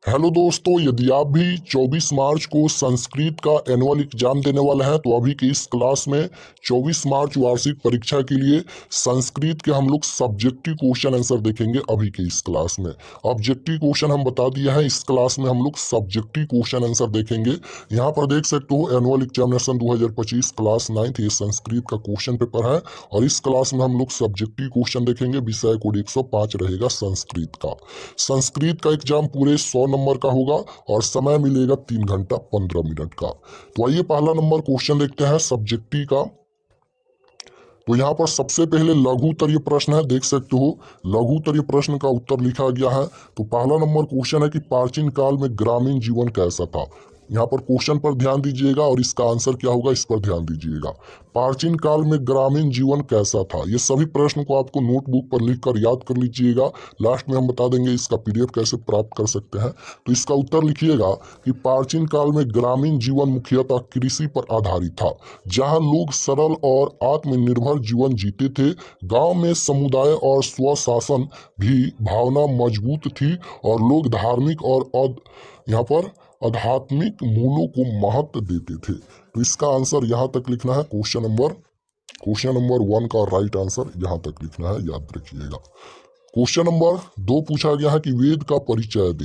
Hello दोस्तों, यदि आप भी 24 मार्च को संस्कृत का एनुअल एग्जाम देने वाले हैं तो अभी की इस क्लास में 24 मार्च वार्षिक परीक्षा के लिए संस्कृत के हम लोग सब्जेक्टिव क्वेश्चन आंसर देखेंगे। अभी की इस क्लास में ऑब्जेक्टिव क्वेश्चन हम बता दिए हैं, इस क्लास में हम लोग सब्जेक्टिव क्वेश्चन आंसर देखेंगे। यहाँ पर देख सकते हो एनुअल एग्जामिनेशन 2025 क्लास 9th ये संस्कृत का क्वेश्चन पेपर है और इस क्लास में हम लोग सब्जेक्टिव क्वेश्चन देखेंगे। विषय कोड 105 रहेगा संस्कृत का। संस्कृत का एग्जाम पूरे 100 नंबर का होगा और समय मिलेगा 3 घंटा 15 मिनट का। तो आइए पहला नंबर क्वेश्चन देखते हैं सब्जेक्टिव का। तो यहाँ पर सबसे पहले लघु उत्तरीय प्रश्न है, देख सकते हो लघु उत्तरीय प्रश्न का उत्तर लिखा गया है। तो पहला नंबर क्वेश्चन है कि प्राचीन काल में ग्रामीण जीवन कैसा था। यहाँ पर क्वेश्चन पर ध्यान दीजिएगा और इसका आंसर क्या होगा इस पर ध्यान दीजिएगा। प्राचीन काल में ग्रामीण जीवन कैसा था, ये सभी प्रश्न को आपको नोटबुक पर लिखकर याद कर लीजिएगा। लास्ट में हम बता देंगे इसका पीडीएफ कैसे प्राप्त कर सकते हैं। तो इसका उत्तर लिखिएगा कि प्राचीन काल में ग्रामीण जीवन मुख्यतः कृषि पर आधारित था, जहां लोग सरल और आत्मनिर्भर जीवन जीते थे। गांव में समुदाय और स्वशासन भी भावना मजबूत थी और लोग धार्मिक और यहाँ पर आध्यात्मिक मूल्यों को महत्व देते थे। तो इसका आंसर यहाँ तक लिखना है। क्वेश्चन नंबर 1 का राइट आंसर यहाँ तक लिखना है, याद रखिएगा। क्वेश्चन नंबर 2 पूछा गया है कि वेद का परिचय दे।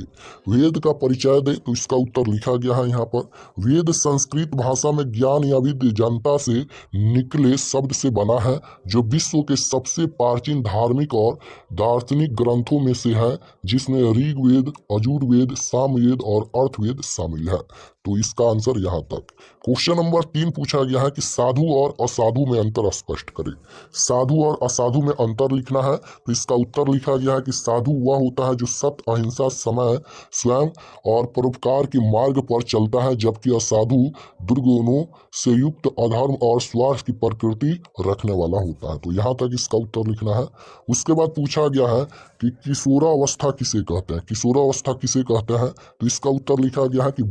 वेद का परिचय दे, तो इसका उत्तर लिखा गया है यहाँ पर। वेद संस्कृत भाषा में ज्ञान या विद्य जनता से निकले शब्द से बना है, जो विश्व के सबसे प्राचीन धार्मिक और दार्शनिक ग्रंथों में से है, जिसमें ऋग्वेद, यजुर्वेद, सामवेद और अर्थवेद शामिल है। तो इसका आंसर यहाँ तक। क्वेश्चन नंबर 3 पूछा गया है कि साधु और असाधु में अंतर स्पष्ट करें। साधु और असाधु में अंतर लिखना है। तो इसका उत्तर लिखा गया है कि साधु वह होता है जो सत्य, अहिंसा, समय, स्वयं और परोपकार के मार्ग पर चलता है, जबकि असाधु दुर्गुणों से युक्त, अधर्म और स्वार्थ की प्रकृति रखने वाला होता है। तो यहाँ तक इसका उत्तर लिखना है। उसके बाद पूछा गया है कि किशोरावस्था किसे कहते हैं। किशोरावस्था किसे कहते हैं, तो इसका उत्तर लिखा गया है कि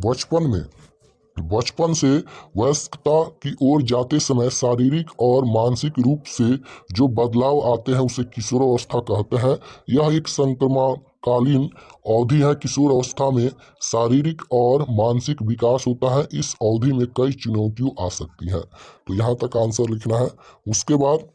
बचपन से वयस्कता की ओर जाते समय शारीरिक और मानसिक रूप से जो बदलाव आते हैं उसे किशोरावस्था कहते हैं। यह एक संक्रमणकालीन अवधि है। किशोर अवस्था में शारीरिक और मानसिक विकास होता है। इस अवधि में कई चुनौतियां आ सकती हैं। तो यहाँ तक आंसर लिखना है। उसके बाद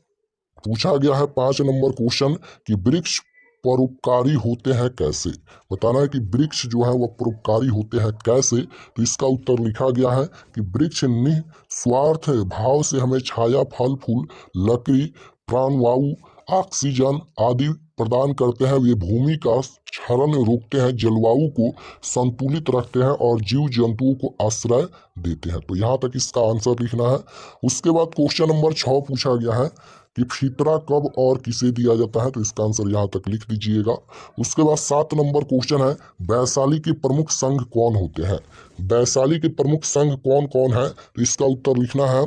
पूछा गया है 5 नंबर क्वेश्चन कि वृक्ष परोपकारी होते हैं कैसे। बताना है कि वृक्ष जो है वह परोपकारी होते हैं कैसे। तो इसका उत्तर लिखा गया है कि वृक्ष निस्वार्थ भाव से हमें छाया, फल फूल, लकड़ी, प्राणवायु, ऑक्सीजन आदि प्रदान करते हैं। वे भूमि का क्षरण रोकते हैं, जलवायु को संतुलित रखते हैं और जीव जंतुओं को आश्रय देते हैं। तो यहाँ तक इसका आंसर लिखना है। उसके बाद क्वेश्चन नंबर 6 पूछा गया है कि फितरा कब और किसे दिया जाता है। तो इसका आंसर यहाँ तक लिख दीजिएगा। उसके बाद 7 नंबर क्वेश्चन है वैशाली के प्रमुख संघ कौन होते हैं। वैशाली के प्रमुख संघ कौन कौन है, तो इसका उत्तर लिखना है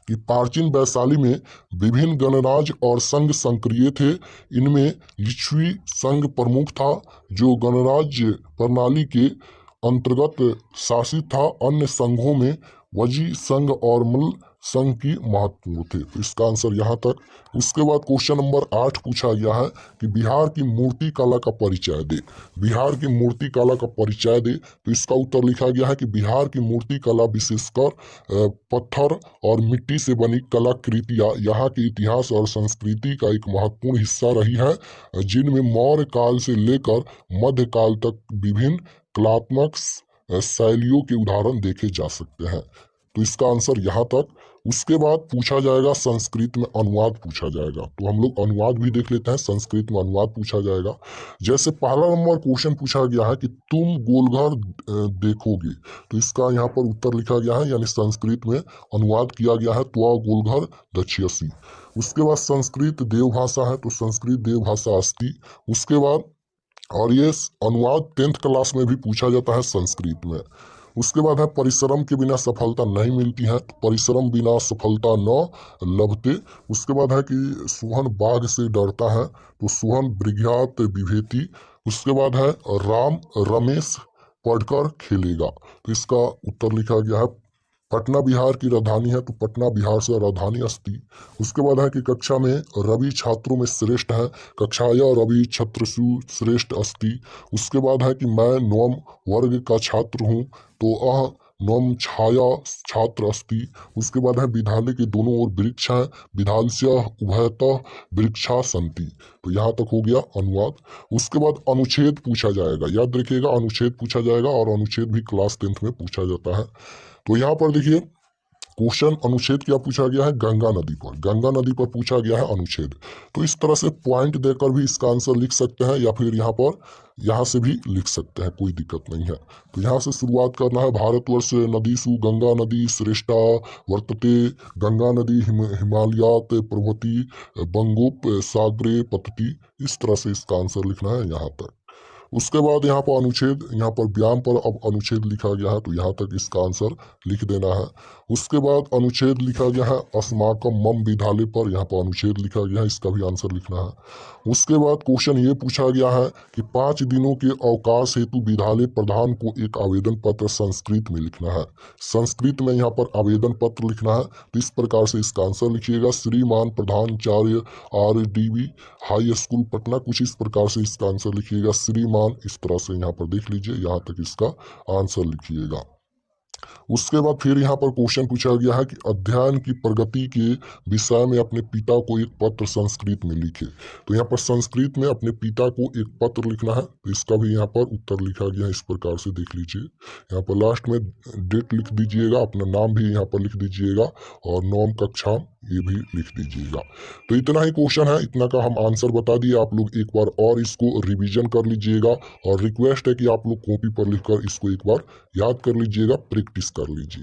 कि प्राचीन वैशाली में विभिन्न गणराज्य और संघ सक्रिय थे। इनमें लिच्छवी संघ प्रमुख था, जो गणराज्य प्रणाली के अंतर्गत शासित था। अन्य संघों में वजी संघ और मल्ल संघ की महत्वपूर्ण थे। तो इसका आंसर यहाँ तक। उसके बाद क्वेश्चन नंबर 8 पूछा गया है कि बिहार की मूर्ति कला का परिचय दे। बिहार की मूर्ति कला का परिचय दे, तो इसका उत्तर लिखा गया है कि बिहार की मूर्ति कला विशेषकर पत्थर और मिट्टी से बनी कलाकृतियाँ यहाँ के इतिहास और संस्कृति का एक महत्वपूर्ण हिस्सा रही है, जिनमें मौर्य काल से लेकर मध्यकाल तक विभिन्न कलात्मक शैलियों के उदाहरण देखे जा सकते हैं। तो इसका आंसर यहाँ तक। उसके बाद पूछा जाएगा संस्कृत में अनुवाद पूछा जाएगा। तो हम लोग अनुवाद भी देख लेते हैं। संस्कृत में अनुवाद पूछा जाएगा। जैसे पहला नंबर क्वेश्चन पूछा गया है कि तुम गोलघर देखोगे। तो इसका यहाँ पर उत्तर लिखा गया है, यानी संस्कृत में अनुवाद किया गया है त्वा गोलघर दक्ष्यसि। उसके बाद संस्कृत देवभाषा है, तो संस्कृत देवभाषा अस्ति। उसके बाद और ये अनुवाद 10th क्लास में भी पूछा जाता है संस्कृत में। उसके बाद है परिश्रम के बिना सफलता नहीं मिलती है, तो परिश्रम बिना सफलता न लभते। उसके बाद है कि सुहन बाघ से डरता है, तो सुहन ब्रिघ्यात विभेति। उसके बाद है राम रमेश पढ़कर खेलेगा। तो इसका उत्तर लिखा गया है पटना बिहार की राजधानी है, तो पटना बिहार से राजधानी अस्ति। उसके बाद है कि कक्षा में रवि छात्रों में श्रेष्ठ है, कक्षाया रवि छत्रसु श्रेष्ठ अस्ति। उसके बाद है कि मैं नवम वर्ग का छात्र हूँ, तो अह नवम छाया छात्र अस्ति। उसके बाद है विद्यालय के दोनों ओर वृक्ष हैं, विधालस्य उभयतः वृक्षा संति। तो यहाँ तक हो गया अनुवाद। उसके बाद अनुच्छेद पूछा जाएगा, याद रखिएगा अनुच्छेद पूछा जाएगा, और अनुच्छेद भी क्लास 10th में पूछा जाता है। तो यहाँ पर देखिए क्वेश्चन अनुच्छेद क्या पूछा गया है, गंगा नदी पर, गंगा नदी पर पूछा गया है अनुच्छेद। तो इस तरह से पॉइंट देकर भी इसका आंसर लिख सकते हैं, या फिर यहाँ से भी लिख सकते हैं, कोई दिक्कत नहीं है। तो यहाँ से शुरुआत करना है। भारतवर्ष नदीसु गंगा नदी श्रेष्ठा वर्तते, गंगा नदी हिमालयात प्रभृति बंगोप सागरे पतति। इस तरह से इसका आंसर लिखना है यहाँ तक। उसके बाद यहाँ पर अनुच्छेद, यहाँ पर व्यायाम पर अब अनुच्छेद लिखा गया है, तो यहाँ तक इसका आंसर लिख देना है। उसके बाद अनुच्छेद लिखा गया है अस्माकम मम विद्यालय पर, यहाँ पर अनुच्छेद लिखा गया है, इसका भी आंसर लिखना है। उसके बाद क्वेश्चन ये पूछा गया है कि 5 दिनों के अवकाश हेतु विद्यालय प्रधान को एक आवेदन पत्र संस्कृत में लिखना है। संस्कृत में यहाँ पर आवेदन पत्र लिखना है, तो इस प्रकार से इसका आंसर लिखिएगा। श्रीमान प्रधानाचार्य RDV हाई स्कूल पटना, कुछ इस प्रकार से इसका आंसर लिखिएगा। श्रीमान इस तरह से यहाँ पर देख लीजिए, यहाँ तक इसका आंसर लिखिएगा। उसके बाद फिर यहाँ पर क्वेश्चन पूछा गया है कि अध्ययन की प्रगति के विषय में अपने पिता को एक पत्र संस्कृत में लिखे। तो यहाँ पर संस्कृत में अपने पिता को एक पत्र लिखना है, तो इसका भी यहाँ पर उत्तर लिखा गया है, इस प्रकार से देख लीजिए। यहाँ पर लास्ट में डेट लिख दीजिएगा, अपना नाम भी यहाँ पर लिख दीजिएगा, और नवम कक्षा ये भी लिख दीजिएगा। तो इतना ही क्वेश्चन है, इतना का हम आंसर बता दिए। आप लोग एक बार और इसको रिवीजन कर लीजिएगा, और रिक्वेस्ट है कि आप लोग कॉपी पर लिखकर इसको एक बार याद कर लीजिएगा, प्रैक्टिस कर लीजिए।